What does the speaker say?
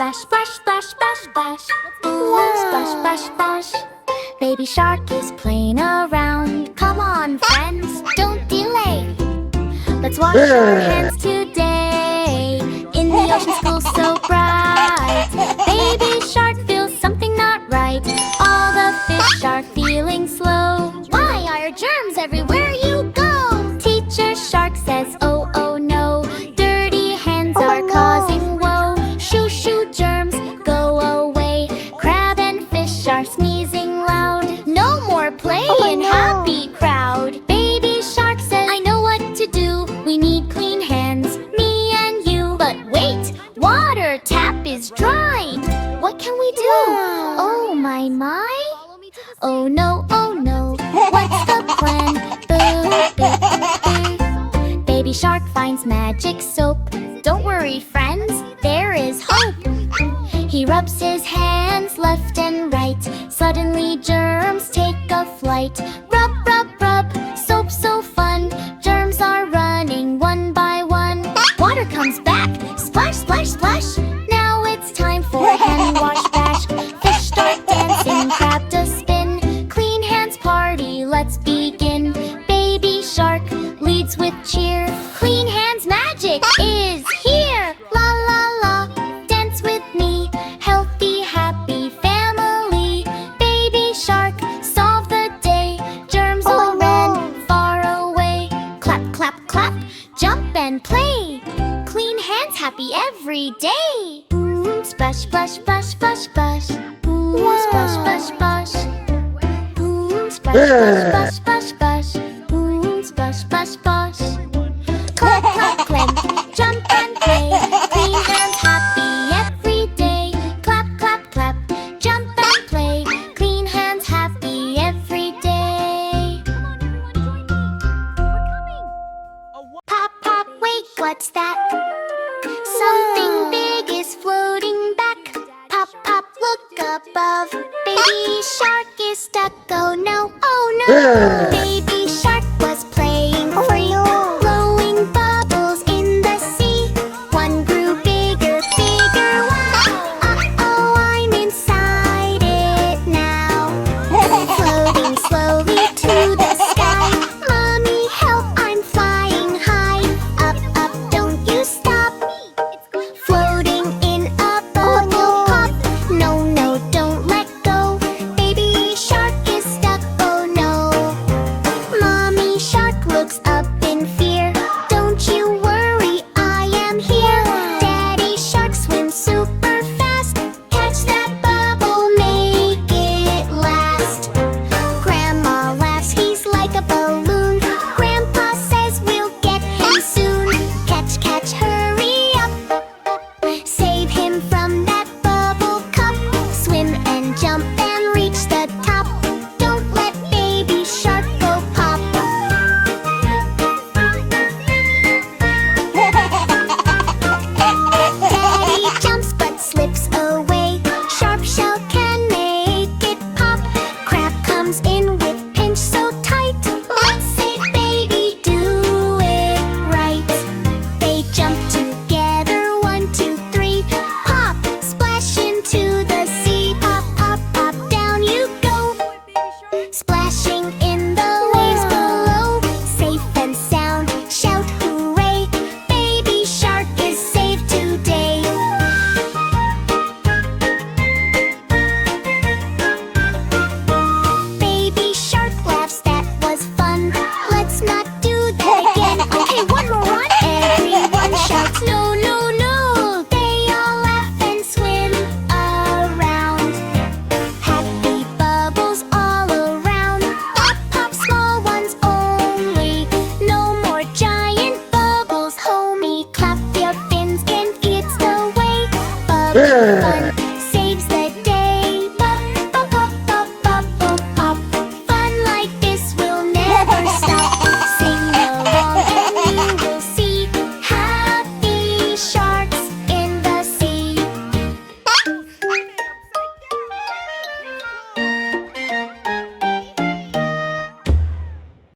splash, splash, splash, splash, splash. Ooh, splash, splash, splash. Baby shark is playing around. Come on, friends, don't delay. Let's wash our hands today in the ocean school so bright. Baby shark feels something not right. All the fish are feeling slow. Why are germs everywhere you go? Teacher shark says, oh, oh no. Dirty hands are causing woe. Shoo, shoo, germs, go away. Crab and fish are sneezing loud. No more play in happy crowd. Baby shark says, I know what to do. We need clean hands, me and you. But wait, water tap is dry. What can we do? Oh my. Oh no, what's the plan? Boo, boo, boo. Baby shark finds magic soap. Don't worry, friends, there is hope. He rubs his hands left and right. Suddenly germs take a flight. Rub, rub, rub, soap so fun. Germs are running one by one. Water comes back, splash, splash, splash. Now it's time for a hand wash bash. Fish start dancing, crab does spin. Clean hands party, let's begin. Baby shark leads with cheer. Clean hands magic is here. La la la, dance with me. Healthy, happy family. Baby shark, solve the day. Germs all ran far away. Clap, clap, clap, jump and play. Clean hands happy every day. Splash, splash, splash, splash, splash. Splash, splash, splash. Splash, splash, splash, splash, splash. Splash, splash, splash. Clap, clap, clap, jump and play. Clean hands happy every day. Clap, clap, clap, jump and play. Clean hands happy every day. Pop, pop, wait, what's that? Something big is floating back. Pop, pop, look above. Baby shark is stuck, oh no, oh no.